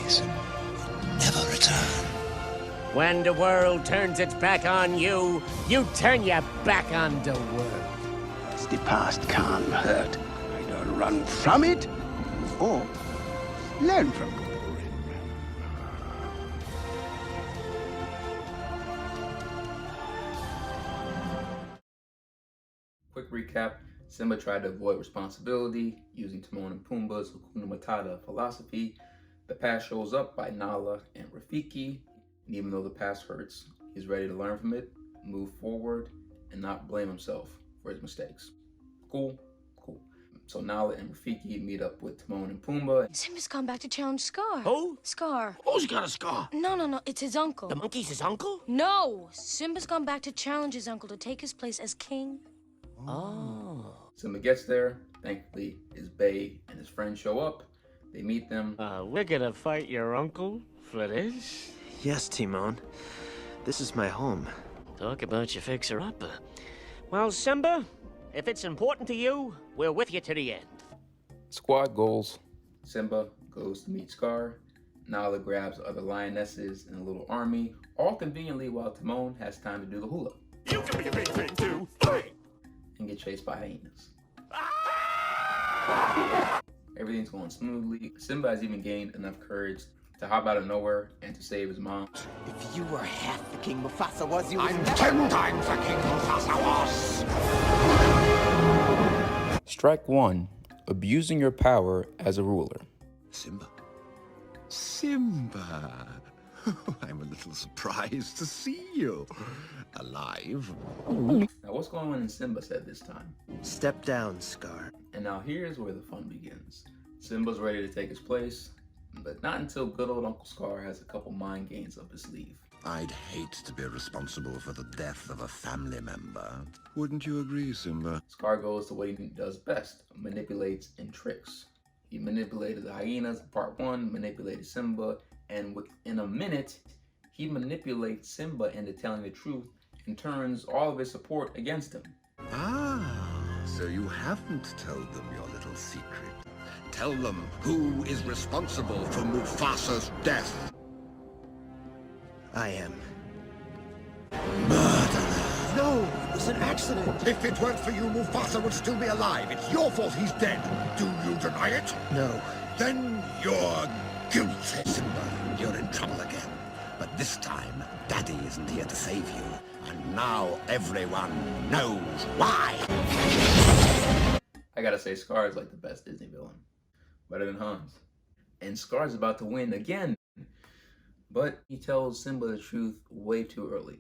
Simba. Never return. When the world turns its back on you, you turn your back on the world. The past can't hurt. Either run from it or learn from it. Quick recap, Simba tried to avoid responsibility using Timon and Pumbaa's Hakuna Matata philosophy. The past shows up by Nala and Rafiki, and even though the past hurts, he's ready to learn from it, move forward, and not blame himself for his mistakes. Cool? Cool. So Nala and Rafiki meet up with Timon and Pumbaa. Simba's gone back to challenge Scar. Who? Scar. Who's got a scar? No, it's his uncle. The monkey's his uncle? No! Simba's gone back to challenge his uncle to take his place as king. Oh. Simba gets there. Thankfully, his bae and his friends show up. They meet them. We're gonna fight your uncle for this? Yes, Timon. This is my home. Talk about your fixer-upper. Well, Simba, if it's important to you, we're with you to the end. Squad goals. Simba goes to meet Scar. Nala grabs other lionesses and a little army, all conveniently while Timon has time to do the hula. You can be a big thing too. And get chased by hyenas. Everything's going smoothly. Simba has even gained enough courage to hop out of nowhere and to save his mom. If you were half the king Mufasa was, you I'm 10 times the king Mufasa was! Strike 1. Abusing your power as a ruler. Simba. Simba. I'm a little surprised to see you. Alive. Now what's going on in Simba's head this time? Step down, Scar. And now here's where the fun begins. Simba's ready to take his place, but not until good old Uncle Scar has a couple mind games up his sleeve. I'd hate to be responsible for the death of a family member. Wouldn't you agree, Simba? Scar goes to what he does best, manipulates and tricks. He manipulated the hyenas in part 1, manipulated Simba, and within a minute, he manipulates Simba into telling the truth and turns all of his support against him. Ah, so you haven't told them your little secret. Tell them who is responsible for Mufasa's death. I am. Murderer! No, it was an accident. If it weren't for you, Mufasa would still be alive. It's your fault he's dead. Do you deny it? No. Then you're guilty, Simba. You're in trouble again. But this time, Daddy isn't here to save you. And now everyone knows why. I gotta say, Scar is like the best Disney villain. Better than Hans. And Scar's about to win again. But he tells Simba the truth way too early.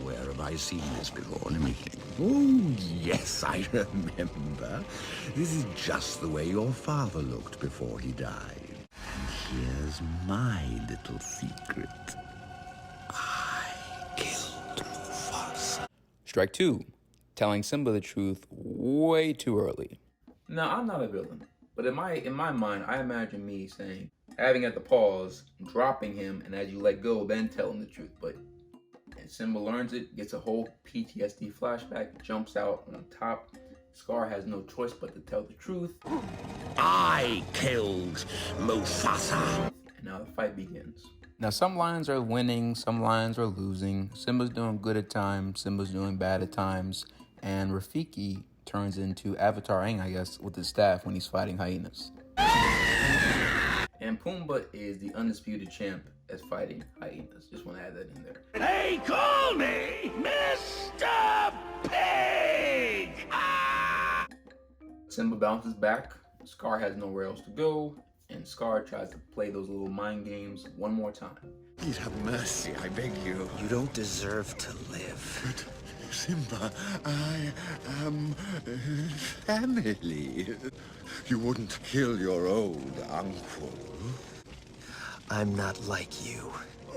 Where have I seen this before? Let me think. Oh, yes, I remember. This is just the way your father looked before he died. And here's my little secret. I killed Mufasa. Strike 2. Telling Simba the truth way too early. Now, I'm not a villain, but in my mind, I imagine me saying, having at the pause, dropping him, and as you let go, then tell him the truth. But and Simba learns it, gets a whole PTSD flashback, jumps out on top. Scar has no choice but to tell the truth. I killed Mufasa. And now the fight begins. Now some lions are winning, some lions are losing. Simba's doing good at times, Simba's doing bad at times. And Rafiki turns into Avatar Aang, I guess, with his staff when he's fighting hyenas. And Pumbaa is the undisputed champ at fighting hyenas. Just want to add that in there. They call me Mr. Pig! Ah! Simba bounces back. Scar has nowhere else to go. And Scar tries to play those little mind games one more time. Please have mercy, I beg you. You don't deserve to live. But, Simba, I am family. You wouldn't kill your old uncle. I'm not like you.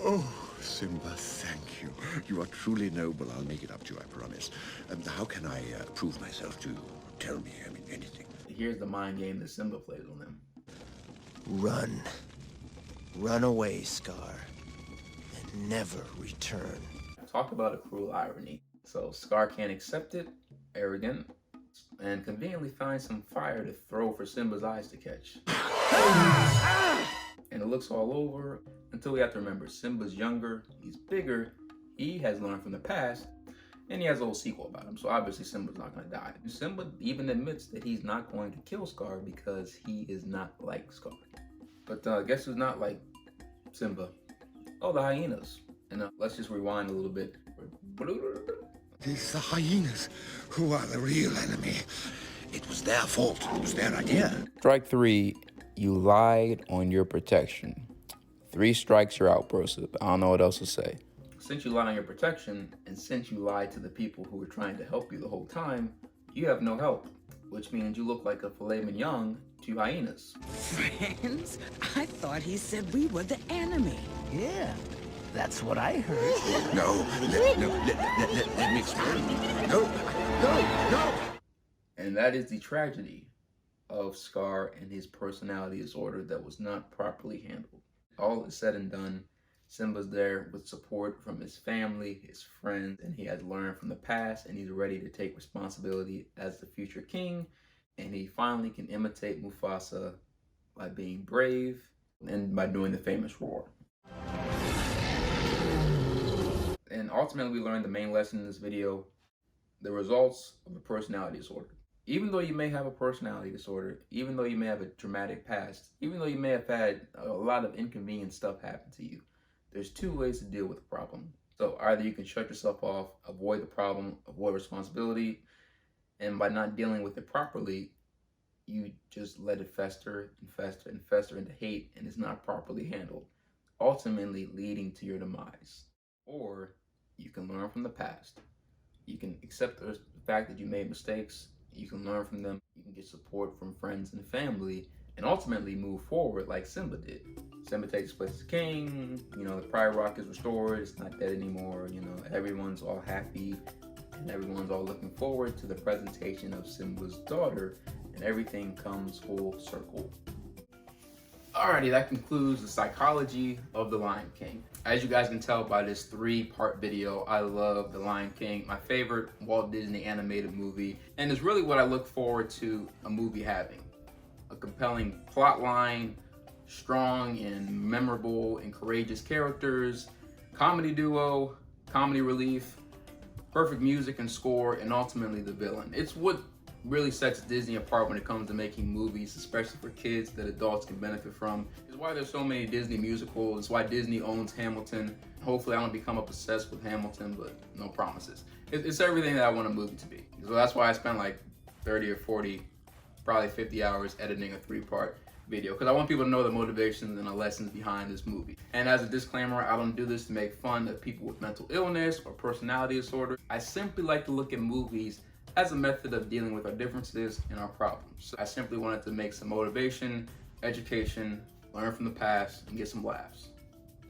Oh, Simba, thank you. You are truly noble. I'll make it up to you, I promise. How can I prove myself to you? Tell me, I mean, anything. Here's the mind game that Simba plays on them. Run. Run away, Scar. And never return. Talk about a cruel irony. So Scar can't accept it, arrogant, and conveniently finds some fire to throw for Simba's eyes to catch. and it looks all over, until we have to remember Simba's younger, he's bigger, he has learned from the past, and he has a whole sequel about him. So obviously Simba's not going to die. Simba even admits that he's not going to kill Scar because he is not like Scar. But guess who's not like Simba? Oh, the hyenas. And let's just rewind a little bit. It's the hyenas who are the real enemy. It was their fault. It was their idea. Strike 3, you lied on your protection. 3 strikes, you're out, bro. I don't know what else to say. Since you lied on your protection, and since you lied to the people who were trying to help you the whole time, you have no help. Which means you look like a filet mignon to hyenas. Friends? I thought he said we were the enemy. Yeah, that's what I heard. No, let me explain. No. And that is the tragedy of Scar and his personality disorder that was not properly handled. All is said and done, Simba's there with support from his family, his friends, and he has learned from the past, and he's ready to take responsibility as the future king. And he finally can imitate Mufasa by being brave and by doing the famous roar. And ultimately, we learned the main lesson in this video: the results of a personality disorder. Even though you may have a personality disorder, even though you may have a traumatic past, even though you may have had a lot of inconvenient stuff happen to you, there's 2 ways to deal with the problem. So either you can shut yourself off, avoid the problem, avoid responsibility, and by not dealing with it properly, you just let it fester and fester and fester into hate, and it's not properly handled, ultimately leading to your demise. Or you can learn from the past. You can accept the fact that you made mistakes. You can learn from them. You can get support from friends and family, and ultimately move forward like Simba did. Simba takes place as king, the Pride Rock is restored, it's not dead anymore, everyone's all happy, and everyone's all looking forward to the presentation of Simba's daughter, and everything comes full circle. Alrighty, that concludes the psychology of The Lion King. As you guys can tell by this 3-part video, I love The Lion King, my favorite Walt Disney animated movie, and it's really what I look forward to a movie having. A compelling plot line, strong and memorable and courageous characters, comedy duo, comedy relief, perfect music and score, and ultimately the villain. It's what really sets Disney apart when it comes to making movies, especially for kids that adults can benefit from. It's why there's so many Disney musicals. It's why Disney owns Hamilton. Hopefully I don't become obsessed with Hamilton, but no promises. It's everything that I want a movie to be. So that's why I spent like 30 or 40, probably 50 hours editing a 3-part video, because I want people to know the motivations and the lessons behind this movie. And as a disclaimer, I don't do this to make fun of people with mental illness or personality disorder. I simply like to look at movies as a method of dealing with our differences and our problems. So I simply wanted to make some motivation, education, learn from the past, and get some laughs.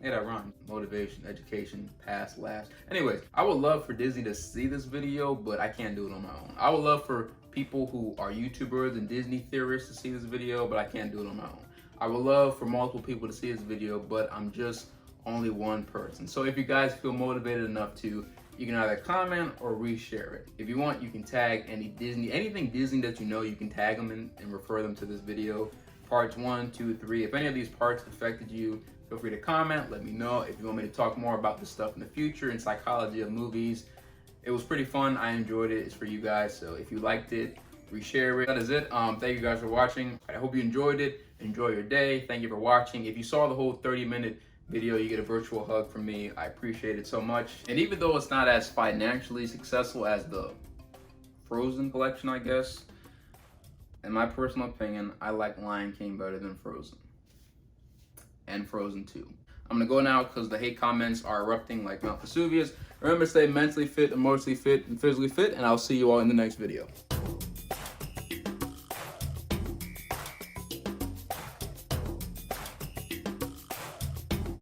Hey, that rhymed. Motivation, education, past, laughs. Anyways, I would love for Disney to see this video, but I can't do it on my own. I would love for people who are YouTubers and Disney theorists to see this video, but I can't do it on my own. I would love for multiple people to see this video, but I'm just only one person. So if you guys feel motivated enough to, you can either comment or reshare it. If you want, you can tag anything Disney that you know, you can tag them in and refer them to this video. Parts 1, 2, 3. If any of these parts affected you, feel free to comment, let me know. If you want me to talk more about this stuff in the future and psychology of movies, it was pretty fun. I enjoyed it. It's for you guys. So if you liked it, reshare it. That is it. Thank you guys for watching. I hope you enjoyed it. Enjoy your day. Thank you for watching. If you saw the whole 30-minute video, you get a virtual hug from me. I appreciate it so much. And even though it's not as financially successful as the Frozen collection, I guess, in my personal opinion, I like Lion King better than Frozen. And Frozen 2. I'm gonna go now because the hate comments are erupting like Mount Vesuvius. Remember to stay mentally fit, emotionally fit, and physically fit, and I'll see you all in the next video.